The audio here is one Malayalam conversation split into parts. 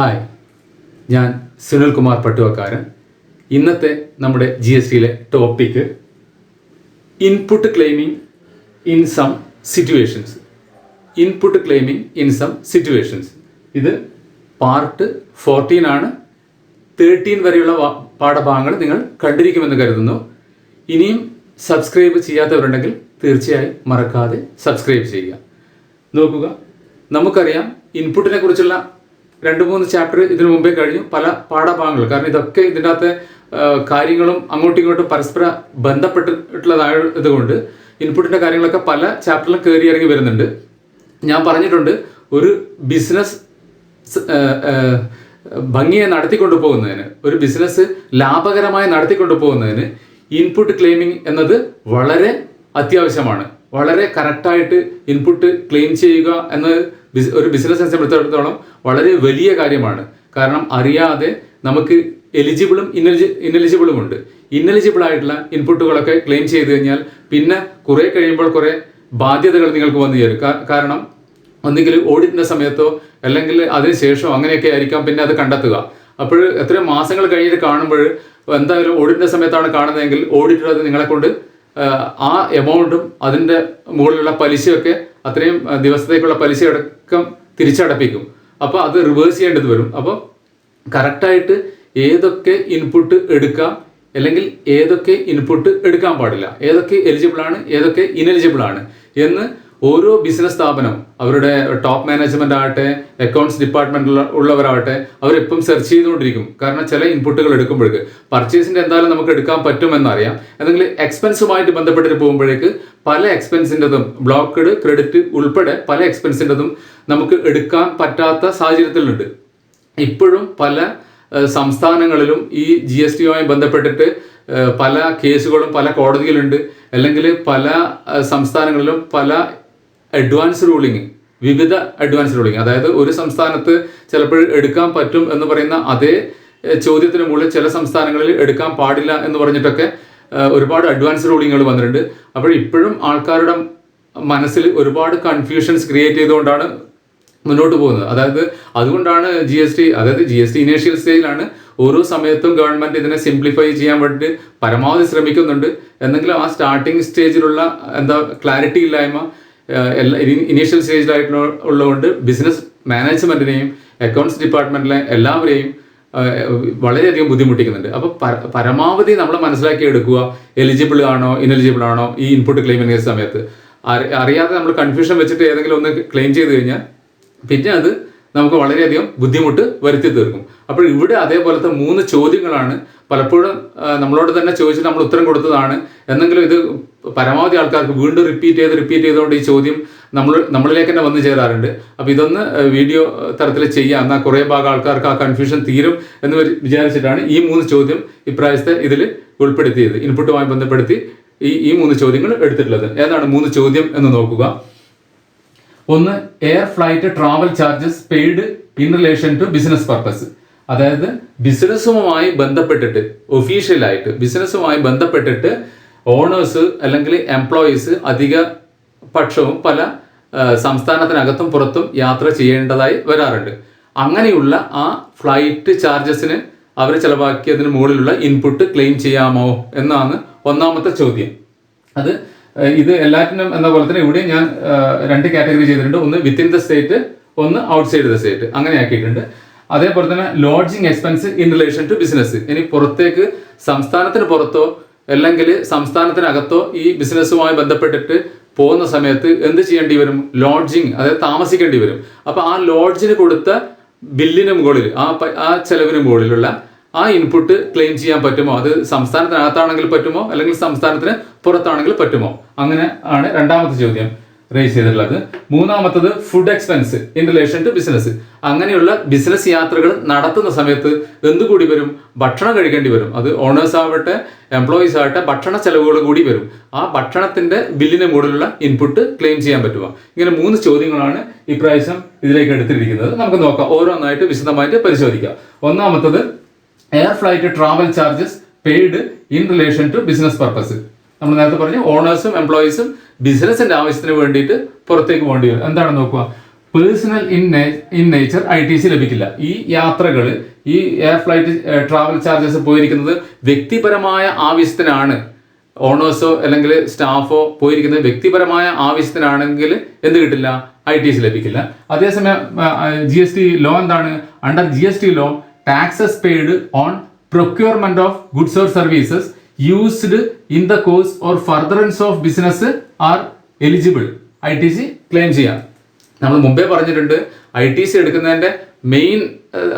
ഹായ്, ഞാൻ സുനിൽകുമാർ പട്ടുവക്കാരൻ. ഇന്നത്തെ നമ്മുടെ GSTയിലെ topic input claiming in some situations. Input claiming in some situations. ഇത് പാർട്ട് 14 ആണ്. 13 വരെയുള്ള പാഠഭാഗങ്ങൾ നിങ്ങൾ കണ്ടിരിക്കുമെന്ന് കരുതുന്നു. ഇനിയും സബ്സ്ക്രൈബ് ചെയ്യാത്തവരുണ്ടെങ്കിൽ തീർച്ചയായും മറക്കാതെ സബ്സ്ക്രൈബ് ചെയ്യുക. നോക്കുക, നമുക്കറിയാം ഇൻപുട്ടിനെ കുറിച്ചുള്ള 2-3 ചാപ്റ്റർ ഇതിനു മുമ്പേ കഴിഞ്ഞു, പല പാഠഭാഗങ്ങൾ. കാരണം ഇതൊക്കെ ഇതിൻ്റെ അകത്തെ കാര്യങ്ങളും അങ്ങോട്ടും ഇങ്ങോട്ടും പരസ്പര ബന്ധപ്പെട്ടിട്ടുള്ളതായതുകൊണ്ട് ഇൻപുട്ടിൻ്റെ കാര്യങ്ങളൊക്കെ പല ചാപ്റ്ററിലും കയറി ഇറങ്ങി വരുന്നുണ്ട്. ഞാൻ പറഞ്ഞിട്ടുണ്ട്, ഒരു ബിസിനസ് ഭംഗിയെ നടത്തിക്കൊണ്ടു പോകുന്നതിന്, ഒരു ബിസിനസ് ലാഭകരമായി നടത്തിക്കൊണ്ടു പോകുന്നതിന് ഇൻപുട്ട് ക്ലെയിമിംഗ് എന്നത് വളരെ അത്യാവശ്യമാണ്. വളരെ കറക്റ്റായിട്ട് ഇൻപുട്ട് ക്ലെയിം ചെയ്യുക എന്നത് ഒരു ബിസിനസ്സിനെ സംബന്ധിച്ചിടത്തോളം വളരെ വലിയ കാര്യമാണ്. കാരണം അറിയാതെ നമുക്ക് എലിജിബിളും ഇന്നെലിജിബിളും ഉണ്ട്. ഇന്നെലിജിബിൾ ആയിട്ടുള്ള ഇൻപുട്ടുകളൊക്കെ ക്ലെയിം ചെയ്ത് കഴിഞ്ഞാൽ പിന്നെ കുറേ കഴിയുമ്പോൾ കുറേ ബാധ്യതകൾ നിങ്ങൾക്ക് വന്നു ചേരും. കാരണം ഒന്നുകിൽ ഓഡിറ്റിൻ്റെ സമയത്തോ അല്ലെങ്കിൽ അതിന് ശേഷമോ അങ്ങനെയൊക്കെ ആയിരിക്കാം പിന്നെ അത് കണ്ടെത്തുക. അപ്പോൾ എത്രയോ മാസങ്ങൾ കഴിഞ്ഞിട്ട് കാണുമ്പോൾ എന്തായാലും ഓഡിറ്റിൻ്റെ സമയത്താണ് കാണുന്നതെങ്കിൽ ഓഡിറ്റർ അത് നിങ്ങളെ കൊണ്ട് ആ എമൗണ്ടും അതിൻ്റെ മുകളിലുള്ള പലിശയൊക്കെ അത്രയും ദിവസത്തേക്കുള്ള പലിശ അടക്കം തിരിച്ചടപ്പിക്കും. അപ്പോൾ അത് റിവേഴ്സ് ചെയ്യേണ്ടത് വരും. അപ്പോൾ കറക്റ്റായിട്ട് ഏതൊക്കെ ഇൻപുട്ട് എടുക്കാം അല്ലെങ്കിൽ ഏതൊക്കെ ഇൻപുട്ട് എടുക്കാൻ പാടില്ല, ഏതൊക്കെ എലിജിബിൾ ആണ് ഏതൊക്കെ ഇനെലിജിബിൾ ആണ് എന്ന് ഓരോ ബിസിനസ് സ്ഥാപനം, അവരുടെ ടോപ്പ് മാനേജ്മെന്റ് ആകട്ടെ, അക്കൗണ്ട്സ് ഡിപ്പാർട്ട്മെന്റിൽ ഉള്ളവരാകട്ടെ, അവരെപ്പം സെർച്ച് ചെയ്തുകൊണ്ടിരിക്കും. കാരണം ചില ഇൻപുട്ടുകൾ എടുക്കുമ്പോഴേക്ക് പർച്ചേസിൻ്റെ എന്തായാലും നമുക്ക് എടുക്കാൻ പറ്റുമെന്നറിയാം. എന്തെങ്കിലും എക്സ്പെൻസുമായിട്ട് ബന്ധപ്പെട്ടിട്ട് പോകുമ്പോഴേക്ക് പല എക്സ്പെൻസിൻ്റെതും, ബ്ലോക്ക്ഡ് ക്രെഡിറ്റ് ഉൾപ്പെടെ പല എക്സ്പെൻസിൻ്റെതും നമുക്ക് എടുക്കാൻ പറ്റാത്ത സാഹചര്യത്തിലുണ്ട്. ഇപ്പോഴും പല സംസ്ഥാനങ്ങളിലും ഈ GSTയുമായി ബന്ധപ്പെട്ടിട്ട് പല കേസുകളും പല കോടതിയിലുണ്ട്. അല്ലെങ്കിൽ പല സംസ്ഥാനങ്ങളിലും പല അഡ്വാൻസ് റൂളിങ്, വിവിധ അഡ്വാൻസ് റൂളിങ്, അതായത് ഒരു സംസ്ഥാനത്ത് ചിലപ്പോൾ എടുക്കാൻ പറ്റും എന്ന് പറയുന്ന അതേ ചോദ്യത്തിന് മുകളിൽ ചില സംസ്ഥാനങ്ങളിൽ എടുക്കാൻ പാടില്ല എന്ന് പറഞ്ഞിട്ടൊക്കെ ഒരുപാട് അഡ്വാൻസ് റൂളിങ്ങുകൾ വന്നിട്ടുണ്ട്. അപ്പോൾ ഇപ്പോഴും ആൾക്കാരുടെ മനസ്സിൽ ഒരുപാട് കൺഫ്യൂഷൻസ് ക്രിയേറ്റ് ചെയ്തുകൊണ്ടാണ് മുന്നോട്ട് പോകുന്നത്. അതായത് അതുകൊണ്ടാണ് GST ഇനീഷ്യൽ സ്റ്റേജിലാണ്. ഓരോ സമയത്തും ഗവൺമെൻറ് ഇതിനെ സിംപ്ലിഫൈ ചെയ്യാൻ വേണ്ടി പരമാവധി ശ്രമിക്കുന്നുണ്ട്. എന്തെങ്കിലും ആ സ്റ്റാർട്ടിങ് സ്റ്റേജിലുള്ള ക്ലാരിറ്റി ഇല്ലായ്മ ഇനീഷ്യൽ സ്റ്റേജിലായിട്ടുള്ളതുകൊണ്ട് ബിസിനസ് മാനേജ്മെൻറ്റിനെയും അക്കൗണ്ട്സ് ഡിപ്പാർട്ട്മെൻറ്റിലെ എല്ലാവരെയും വളരെയധികം ബുദ്ധിമുട്ടിക്കുന്നുണ്ട്. അപ്പോൾ പരമാവധി നമ്മൾ മനസ്സിലാക്കി എടുക്കുക, എലിജിബിൾ ആണോ ഇനെലിജിബിൾ ആണോ ഈ ഇൻപുട്ട് ക്ലെയിം ചെയ്യുന്ന സമയത്ത്. അറിയാതെ നമ്മൾ കൺഫ്യൂഷൻ വെച്ചിട്ട് ഏതെങ്കിലും ഒന്ന് ക്ലെയിം ചെയ്ത് കഴിഞ്ഞാൽ പിന്നെ അത് നമുക്ക് വളരെയധികം ബുദ്ധിമുട്ട് വരുത്തി തീർക്കും. അപ്പോൾ ഇവിടെ അതേപോലത്തെ 3 ചോദ്യങ്ങളാണ് പലപ്പോഴും നമ്മളോട് തന്നെ ചോദിച്ചിട്ട് നമ്മൾ ഉത്തരം കൊടുത്തതാണ്. എന്നെങ്കിലും ഇത് പരമാവധി ആൾക്കാർക്ക് വീണ്ടും റിപ്പീറ്റ് ചെയ്തുകൊണ്ട് ഈ ചോദ്യം നമ്മളിലേക്ക് തന്നെ വന്നു ചേരാറുണ്ട്. അപ്പോൾ ഇതൊന്ന് വീഡിയോ തരത്തിൽ ചെയ്യാം, എന്നാൽ കുറേ ഭാഗം ആൾക്കാർക്ക് ആ കൺഫ്യൂഷൻ തീരും എന്ന് വിചാരിച്ചിട്ടാണ് ഈ 3 ചോദ്യം ഇപ്രാവശ്യത്തെ ഇതിൽ ഉൾപ്പെടുത്തിയത്. ഇൻപുട്ടുമായി ബന്ധപ്പെടുത്തി ഈ 3 ചോദ്യങ്ങൾ എടുത്തിട്ടുള്ളത്. ഏതാണ് 3 ചോദ്യം എന്ന് നോക്കുക. ഒന്ന്, air flight travel charges paid in relation to business purpose. അതായത് ബിസിനസ്സുമായി ബന്ധപ്പെട്ടിട്ട്, ഒഫീഷ്യലായിട്ട് ബിസിനസ്സുമായി ബന്ധപ്പെട്ടിട്ട് ഓണേഴ്സ് അല്ലെങ്കിൽ എംപ്ലോയീസ് അധിക പക്ഷവും പല സംസ്ഥാനത്തിനകത്തും പുറത്തും യാത്ര ചെയ്യേണ്ടതായി വരാറുണ്ട്. അങ്ങനെയുള്ള ആ ഫ്ലൈറ്റ് ചാർജസിന് അവർ ചിലവാക്കിയതിന് മുകളിലുള്ള ഇൻപുട്ട് ക്ലെയിം ചെയ്യാമോ എന്നാണ് ഒന്നാമത്തെ ചോദ്യം. ഇത് എല്ലാറ്റിനും എന്ന പോലെ തന്നെ ഇവിടെ ഞാൻ 2 കാറ്റഗറി ചെയ്തിട്ടുണ്ട്. ഒന്ന് വിത്തിൻ ദ സ്റ്റേറ്റ്, ഒന്ന് ഔട്ട്സൈഡ് ദ സ്റ്റേറ്റ്, അങ്ങനെ ആക്കിയിട്ടുണ്ട്. അതേപോലെ തന്നെ lodging expense in relation to business. ഇനി പുറത്തേക്ക് സംസ്ഥാനത്തിന് പുറത്തോ അല്ലെങ്കിൽ സംസ്ഥാനത്തിനകത്തോ ഈ ബിസിനസ്സുമായി ബന്ധപ്പെട്ടിട്ട് പോകുന്ന സമയത്ത് എന്ത് ചെയ്യേണ്ടി വരും? ലോഡ്ജിങ്, അതായത് താമസിക്കേണ്ടി വരും. അപ്പോൾ ആ ലോഡ്ജിന് കൊടുത്ത ബില്ലിന് മുകളിൽ, ആ ചെലവിന് മുകളിലുള്ള ആ ഇൻപുട്ട് ക്ലെയിം ചെയ്യാൻ പറ്റുമോ? അത് സംസ്ഥാനത്തിനകത്താണെങ്കിൽ പറ്റുമോ അല്ലെങ്കിൽ സംസ്ഥാനത്തിന് പുറത്താണെങ്കിൽ പറ്റുമോ? അങ്ങനെ ആണ് രണ്ടാമത്തെ ചോദ്യം റേസ് ചെയ്തിട്ടുള്ളത്. മൂന്നാമത്തത് food expense in relation to business. അങ്ങനെയുള്ള ബിസിനസ് യാത്രകൾ നടത്തുന്ന സമയത്ത് എന്തുകൂടി വരും? ഭക്ഷണം കഴിക്കേണ്ടി വരും. അത് ഓണേഴ്സ് ആവട്ടെ എംപ്ലോയീസ് ആവട്ടെ ഭക്ഷണ ചെലവുകൾ കൂടി വരും. ആ ഭക്ഷണത്തിന്റെ ബില്ലിന് മുകളിലുള്ള ഇൻപുട്ട് ക്ലെയിം ചെയ്യാൻ പറ്റുമോ? ഇങ്ങനെ 3 ചോദ്യങ്ങളാണ് ഇപ്രാവശ്യം ഇതിലേക്ക് എടുത്തിരിക്കുന്നത്. നമുക്ക് നോക്കാം, ഓരോന്നായിട്ട് വിശദമായിട്ട് പരിശോധിക്കാം. ഒന്നാമത്തത്, air flight travel charges paid in relation to business purpose. നമ്മൾ നേരത്തെ പറഞ്ഞു ഓണേഴ്സും എംപ്ലോയീസും ബിസിനസിന്റെ ആവശ്യത്തിന് വേണ്ടിയിട്ട് പുറത്തേക്ക് പോകേണ്ടി വരും. എന്താണെന്ന് നോക്കുക, പേഴ്സണൽ ഇൻ നേച്ചർ ITC ലഭിക്കില്ല. ഈ യാത്രകൾ, ഈ എയർ ഫ്ലൈറ്റ് ട്രാവൽ ചാർജസ് പോയിരിക്കുന്നത് വ്യക്തിപരമായ ആവശ്യത്തിനാണ്. ഓണേഴ്സോ അല്ലെങ്കിൽ സ്റ്റാഫോ പോയിരിക്കുന്നത് വ്യക്തിപരമായ ആവശ്യത്തിനാണെങ്കിൽ എന്ത് കിട്ടില്ല? ITC ലഭിക്കില്ല. അതേസമയം GST ലോ എന്താണ്? Under GST law taxes paid on procurement of goods or services used in the course or furtherance of business are eligible. ITC claim ചെയ്യാം. നമ്മൾ മുമ്പേ പറഞ്ഞിട്ടുണ്ട്, ITC എടുക്കുന്നതിന്റെ മെയിൻ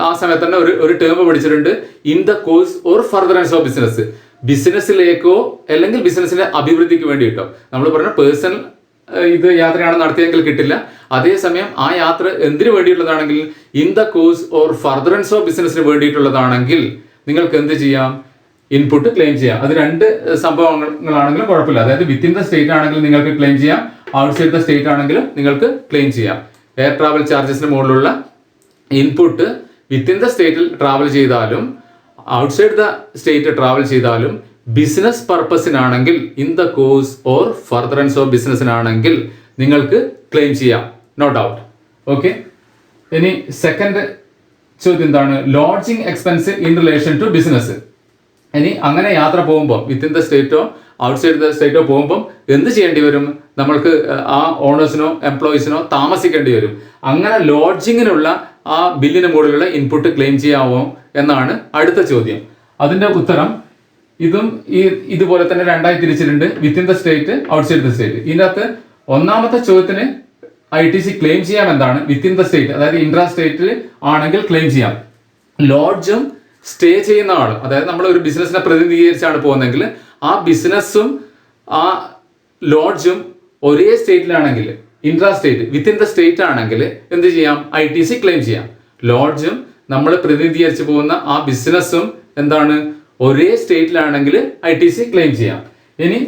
ആ സമയത്ത് തന്നെ ഒരു ടേം പഠിച്ചിട്ടുണ്ട്, in the course or furtherance of business. ബിസിനസ്സിലേക്കോ അല്ലെങ്കിൽ ബിസിനസിന്റെ അഭിവൃദ്ധിക്ക് വേണ്ടിയിട്ടോ. നമ്മൾ പറഞ്ഞ പേഴ്സണൽ ഇത് യാത്രയാണ് നടത്തിയെങ്കിൽ കിട്ടില്ല. അതേസമയം ആ യാത്ര എന്തിനു വേണ്ടിയിട്ടുള്ളതാണെങ്കിൽ in the course or furtherance of ബിസിനസിന് വേണ്ടിയിട്ടുള്ളതാണെങ്കിൽ നിങ്ങൾക്ക് എന്ത് ചെയ്യാം? ഇൻപുട്ട് ക്ലെയിം ചെയ്യാം. അത് രണ്ട് സംഭവങ്ങളാണെങ്കിലും കുഴപ്പമില്ല. അതായത് വിത്തിൻ ദ സ്റ്റേറ്റ് ആണെങ്കിൽ നിങ്ങൾക്ക് ക്ലെയിം ചെയ്യാം, ഔട്ട്സൈഡ് ദ സ്റ്റേറ്റ് ആണെങ്കിലും നിങ്ങൾക്ക് ക്ലെയിം ചെയ്യാം. എയർ ട്രാവൽ ചാർജസിന് മുകളിലുള്ള ഇൻപുട്ട് വിത്തിൻ ദ സ്റ്റേറ്റിൽ ട്രാവൽ ചെയ്താലും ഔട്ട്സൈഡ് ദ സ്റ്റേറ്റ് ട്രാവൽ ചെയ്താലും ബിസിനസ് പർപ്പസിനാണെങ്കിൽ in the course or furtherance of ബിസിനസ്സിനാണെങ്കിൽ നിങ്ങൾക്ക് ക്ലെയിം ചെയ്യാം, നോ ഡൗട്ട്. ഓക്കെ, ഇനി സെക്കൻഡ് ചോദ്യം എന്താണ്? Lodging expense in relation to business. ഇനി അങ്ങനെ യാത്ര പോകുമ്പോൾ വിത്തിൻ ദ സ്റ്റേറ്റോ ഔട്ട്സൈഡ് ദ സ്റ്റേറ്റോ പോകുമ്പം എന്ത് ചെയ്യേണ്ടി വരും? നമ്മൾക്ക് ആ ഓണേഴ്സിനോ എംപ്ലോയീസിനോ താമസിക്കേണ്ടി വരും. അങ്ങനെ ലോഡ്ജിങ്ങിനുള്ള ആ ബില്ലിന് മുകളിലുള്ള ഇൻപുട്ട് ക്ലെയിം ചെയ്യാമോ എന്നാണ് അടുത്ത ചോദ്യം. അതിന്റെ ഉത്തരം ഇതും ഇതുപോലെ തന്നെ രണ്ടായി തിരിച്ചിട്ടുണ്ട്, within the state, outside the state. ഇതിൻ്റെ അകത്ത് ഒന്നാമത്തെ ചോദ്യത്തിന് ITC ക്ലെയിം ചെയ്യാം എന്താണ്? വിത്തിൻ ദ സ്റ്റേറ്റ്, അതായത് ഇൻട്രാ സ്റ്റേറ്റിൽ ആണെങ്കിൽ ക്ലെയിം ചെയ്യാം. ലോഡ്ജും സ്റ്റേ ചെയ്യുന്ന ആളും, അതായത് നമ്മൾ ഒരു ബിസിനസിനെ പ്രതിനിധീകരിച്ചാണ് പോകുന്നതെങ്കിൽ ആ ബിസിനസ്സും ആ ലോഡ്ജും ഒരേ സ്റ്റേറ്റിലാണെങ്കിൽ, intra state, within the state ആണെങ്കിൽ എന്ത് ചെയ്യാം? ITC ക്ലെയിം ചെയ്യാം. ലോഡ്ജും നമ്മൾ പ്രതിനിധീകരിച്ച് പോകുന്ന ആ ബിസിനസ്സും എന്താണ്? ഒരേ സ്റ്റേറ്റിലാണെങ്കിൽ ITC ക്ലെയിം ചെയ്യാം. ഇനി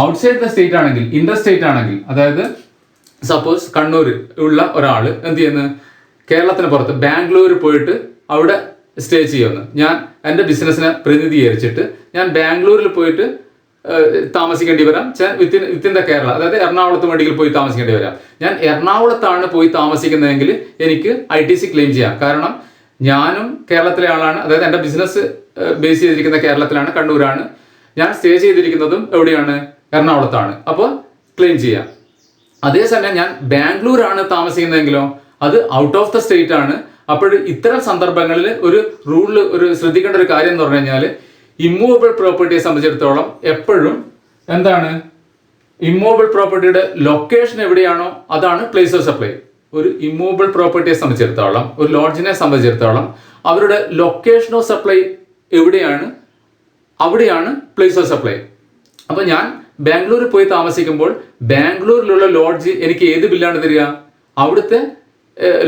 ഔട്ട്സൈഡ് ദ സ്റ്റേറ്റ് ആണെങ്കിൽ, ഇന്റർ സ്റ്റേറ്റ് ആണെങ്കിൽ, അതായത് സപ്പോസ് കണ്ണൂർ ഉള്ള ഒരാൾ എന്ത് ചെയ്യുന്നു? കേരളത്തിന് പുറത്ത് ബാംഗ്ലൂർ പോയിട്ട് അവിടെ സ്റ്റേ ചെയ്യുമെന്ന്. ഞാൻ എൻ്റെ ബിസിനസ്സിനെ പ്രതിനിധീകരിച്ചിട്ട് ഞാൻ ബാംഗ്ലൂരിൽ പോയിട്ട് താമസിക്കേണ്ടി വരാം. വിത്തിൻ ദ കേരള, അതായത് എറണാകുളത്ത് വേണ്ടിയിൽ പോയി താമസിക്കേണ്ടി വരാം. ഞാൻ എറണാകുളത്താണ് പോയി താമസിക്കുന്നതെങ്കിൽ എനിക്ക് ITC ക്ലെയിം ചെയ്യാം. കാരണം ഞാനും കേരളത്തിലെ ആളാണ്, അതായത് എൻ്റെ ബിസിനസ് ബേസ് ചെയ്തിരിക്കുന്ന കേരളത്തിലാണ്, കണ്ണൂരാണ്. ഞാൻ സ്റ്റേ ചെയ്തിരിക്കുന്നതും എവിടെയാണ്? എറണാകുളത്താണ്. അപ്പോൾ ക്ലെയിം ചെയ്യാം. അതേസമയം ഞാൻ ബാംഗ്ലൂരാണ് താമസിക്കുന്നതെങ്കിലോ അത് ഔട്ട് ഓഫ് ദ സ്റ്റേറ്റ് ആണ്. അപ്പോൾ ഇത്തരം സന്ദർഭങ്ങളിൽ ഒരു ശ്രദ്ധിക്കേണ്ട ഒരു കാര്യം എന്ന് പറഞ്ഞു കഴിഞ്ഞാൽ, ഇമ്മൂവബിൾ പ്രോപ്പർട്ടിയെ സംബന്ധിച്ചിടത്തോളം എപ്പോഴും എന്താണ്? ഇമ്മൂവബിൾ പ്രോപ്പർട്ടിയുടെ ലൊക്കേഷൻ എവിടെയാണോ അതാണ് പ്ലേസ് ഓഫ് സപ്ലൈ. ഒരു ഇമ്മൂവബിൾ പ്രോപ്പർട്ടിയെ സംബന്ധിച്ചിടത്തോളം, ഒരു ലോഡ്ജിനെ സംബന്ധിച്ചിടത്തോളം അവരുടെ ലൊക്കേഷൻ ഓഫ് സപ്ലൈ എവിടെയാണ് അവിടെയാണ് പ്ലേസ് ഓഫ് സപ്ലൈ. അപ്പോൾ ഞാൻ ബാംഗ്ലൂരിൽ പോയി താമസിക്കുമ്പോൾ ബാംഗ്ലൂരിലുള്ള ലോഡ്ജ് എനിക്ക് ഏത് ബില്ലാണ് തരിക? അവിടുത്തെ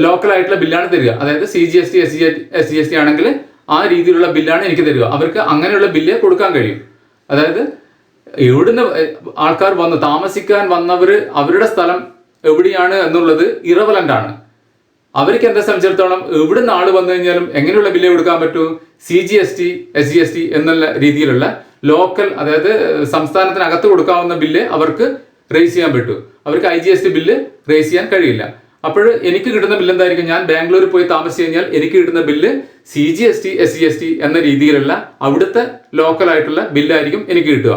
ലോക്കൽ ആയിട്ടുള്ള ബില്ലാണ് തരിക. അതായത് CGST SGST ആണെങ്കിൽ ആ രീതിയിലുള്ള ബില്ലാണ് എനിക്ക് തരിക. അവർക്ക് അങ്ങനെയുള്ള ബില്ല് കൊടുക്കാൻ കഴിയും. അതായത് എവിടുന്ന് ആൾക്കാർ വന്ന് താമസിക്കാൻ വന്നവർ അവരുടെ സ്ഥലം എവിടെയാണ് എന്നുള്ളത് ഇറവലന്റ് ആണ്. അവർക്ക് എന്നെ സംബന്ധിച്ചിടത്തോളം എവിടുന്ന് ആള് വന്നു കഴിഞ്ഞാലും എങ്ങനെയുള്ള ബില്ല് കൊടുക്കാൻ പറ്റൂ? CGST SGST എന്നുള്ള രീതിയിലുള്ള ലോക്കൽ, അതായത് സംസ്ഥാനത്തിനകത്ത് കൊടുക്കാവുന്ന ബില്ല് അവർക്ക് റേസ് ചെയ്യാൻ പറ്റൂ. അവർക്ക് IGST ബില്ല് റേസ് ചെയ്യാൻ കഴിയില്ല. അപ്പോൾ എനിക്ക് കിട്ടുന്ന ബില്ല് എന്തായിരിക്കും? ഞാൻ ബാംഗ്ലൂരിൽ പോയി താമസിച്ച് കഴിഞ്ഞാൽ എനിക്ക് കിട്ടുന്ന ബില്ല് CGST SGST എന്ന രീതിയിലുള്ള അവിടുത്തെ ലോക്കൽ ആയിട്ടുള്ള ബില്ലായിരിക്കും എനിക്ക് കിട്ടുക.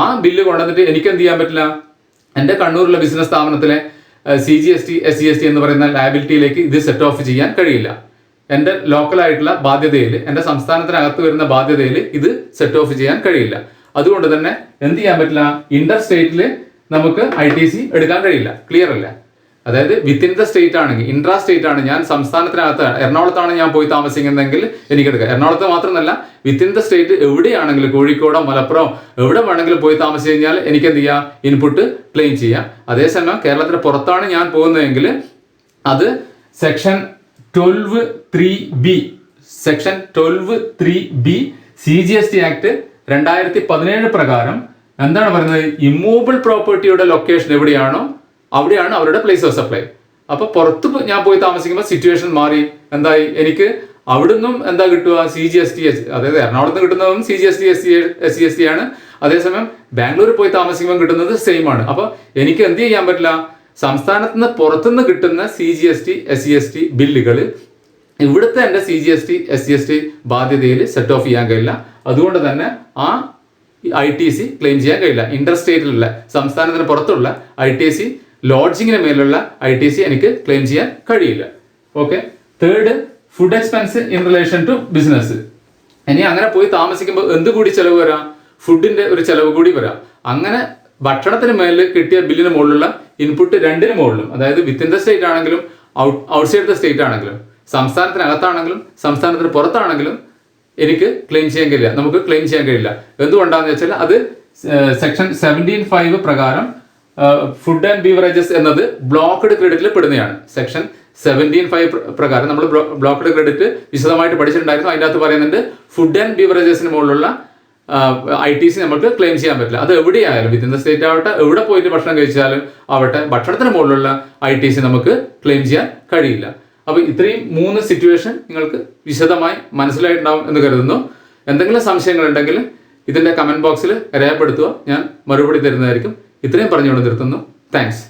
ആ ബില്ല് കൊണ്ടുവന്നിട്ട് എനിക്ക് എന്ത് ചെയ്യാൻ പറ്റില്ല? എൻ്റെ കണ്ണൂരിലുള്ള ബിസിനസ് സ്ഥാപനത്തിലെ CGST SGST എന്ന് പറയുന്ന ലയബിലിറ്റിയിലേക്ക് ഇത് സെറ്റ് ഓഫ് ചെയ്യാൻ കഴിയില്ല. എൻ്റെ ലോക്കലായിട്ടുള്ള ബാധ്യതയിൽ, എൻ്റെ സംസ്ഥാനത്തിനകത്ത് വരുന്ന ബാധ്യതയിൽ ഇത് സെറ്റ് ഓഫ് ചെയ്യാൻ കഴിയില്ല. അതുകൊണ്ട് തന്നെ എന്ത് ചെയ്യാൻ പറ്റില്ല? ഇന്റർ സ്റ്റേറ്റിൽ നമുക്ക് ITC എടുക്കാൻ കഴിയില്ല. ക്ലിയർ അല്ല? അതായത് വിത്തിൻ ദ സ്റ്റേറ്റ് ആണെങ്കിൽ, ഇൻട്രാ സ്റ്റേറ്റ് ആണ്, ഞാൻ സംസ്ഥാനത്തിനകത്ത് എറണാകുളത്താണ് ഞാൻ പോയി താമസിക്കുന്നതെങ്കിൽ എനിക്ക് എടുക്കാം. എറണാകുളത്ത് മാത്രമല്ല, വിത്തിൻ ദ സ്റ്റേറ്റ് എവിടെയാണെങ്കിലും, കോഴിക്കോടോ മലപ്പുറം എവിടെ വേണമെങ്കിലും പോയി താമസിച്ച് കഴിഞ്ഞാൽ എനിക്ക് എന്ത് ചെയ്യാം? ഇൻപുട്ട് ക്ലെയിം ചെയ്യാം. അതേസമയം കേരളത്തിന് പുറത്താണ് ഞാൻ പോകുന്നതെങ്കിൽ അത് സെക്ഷൻ 12(3)(b) CGST ആക്ട് 2017 പ്രകാരം എന്താണ് പറയുന്നത്? ഇമ്മൂവബിൾ പ്രോപ്പർട്ടിയുടെ ലൊക്കേഷൻ എവിടെയാണോ അവിടെയാണ് അവരുടെ പ്ലേസ് ഓഫ് സപ്ലൈ. അപ്പൊ പുറത്ത് ഞാൻ പോയി താമസിക്കുമ്പോൾ സിറ്റുവേഷൻ മാറി. എന്തായി? എനിക്ക് അവിടുന്നും എന്താ കിട്ടുക? CGST, അതായത് എറണാകുളത്ത് കിട്ടുന്നതും CGST SGST ആണ്. അതേസമയം ബാംഗ്ലൂരിൽ പോയി താമസിക്കുമ്പോൾ കിട്ടുന്നത് സെയിം ആണ്. അപ്പൊ എനിക്ക് എന്ത് ചെയ്യാൻ പറ്റില്ല? സംസ്ഥാനത്ത് നിന്ന് പുറത്തുനിന്ന് കിട്ടുന്ന CGST SCST ബില്ലുകൾ ഇവിടുത്തെ എൻ്റെ CGST SCST ബാധ്യതയിൽ സെറ്റ് ഓഫ് ചെയ്യാൻ കഴിയില്ല. അതുകൊണ്ട് തന്നെ ആ ITC ക്ലെയിം ചെയ്യാൻ കഴിയില്ല. ഇന്റർ സ്റ്റേറ്റിലുള്ള സംസ്ഥാനത്തിന് പുറത്തുള്ള ITC ലോഡ്ജിങ്ങിന് മേലുള്ള ITC എനിക്ക് ക്ലെയിം ചെയ്യാൻ കഴിയില്ല. Okay. Third, food expense in relation to business. ഇനി അങ്ങനെ പോയി താമസിക്കുമ്പോൾ എന്ത് കൂടി ചെലവ് വരാം? ഫുഡിന്റെ ഒരു ചെലവ് കൂടി വരാം. അങ്ങനെ ഭക്ഷണത്തിന് മേലിൽ കിട്ടിയ ബില്ലിന് മുകളിലുള്ള ഇൻപുട്ട് രണ്ടിന് മുകളിലും, അതായത് വിത്തിൻ ദ സ്റ്റേറ്റ് ആണെങ്കിലും ഔട്ട്സൈഡ് ദ സ്റ്റേറ്റ് ആണെങ്കിലും, സംസ്ഥാനത്തിനകത്താണെങ്കിലും സംസ്ഥാനത്തിന് പുറത്താണെങ്കിലും എനിക്ക് ക്ലെയിം ചെയ്യാൻ കഴിയില്ല, നമുക്ക് ക്ലെയിം ചെയ്യാൻ കഴിയില്ല. എന്തുകൊണ്ടാണെന്ന് വെച്ചാൽ അത് സെക്ഷൻ 17(5) പ്രകാരം ഫുഡ് ആൻഡ് ബീവറേജസ് എന്നത് ബ്ലോക്ക്ഡ് ക്രെഡിറ്റിൽ പെടുന്നതാണ്. സെക്ഷൻ 17(5) പ്രകാരം നമ്മൾ ബ്ലോക്ക്ഡ് ക്രെഡിറ്റ് വിശദമായിട്ട് പഠിച്ചിട്ടുണ്ടായിരുന്നു. അതിൻ്റെ അകത്ത് പറയുന്നുണ്ട് ഫുഡ് ആൻഡ് ബീവറേജസിന് മുകളിലുള്ള ITC നമുക്ക് ക്ലെയിം ചെയ്യാൻ പറ്റില്ല. അത് എവിടെയായാലും വിത്തിൻ ദ സ്റ്റേറ്റ് ആവട്ടെ, എവിടെ പോയിട്ട് ഭക്ഷണം കഴിച്ചാലും ആവട്ടെ, ഭക്ഷണത്തിന് മുകളിലുള്ള ITC നമുക്ക് ക്ലെയിം ചെയ്യാൻ കഴിയില്ല. അപ്പോൾ ഇത്രയും 3 സിറ്റുവേഷൻ നിങ്ങൾക്ക് വിശദമായി മനസ്സിലായിട്ടുണ്ടാവും എന്ന് കരുതുന്നു. എന്തെങ്കിലും സംശയങ്ങളുണ്ടെങ്കിൽ ഇതിൻ്റെ കമൻറ്റ് ബോക്സിൽ രേഖപ്പെടുത്തുക, ഞാൻ മറുപടി തരുന്നതായിരിക്കും. ഇത്രയും പറഞ്ഞുകൊണ്ട് നിർത്തുന്നു. താങ്ക്സ്.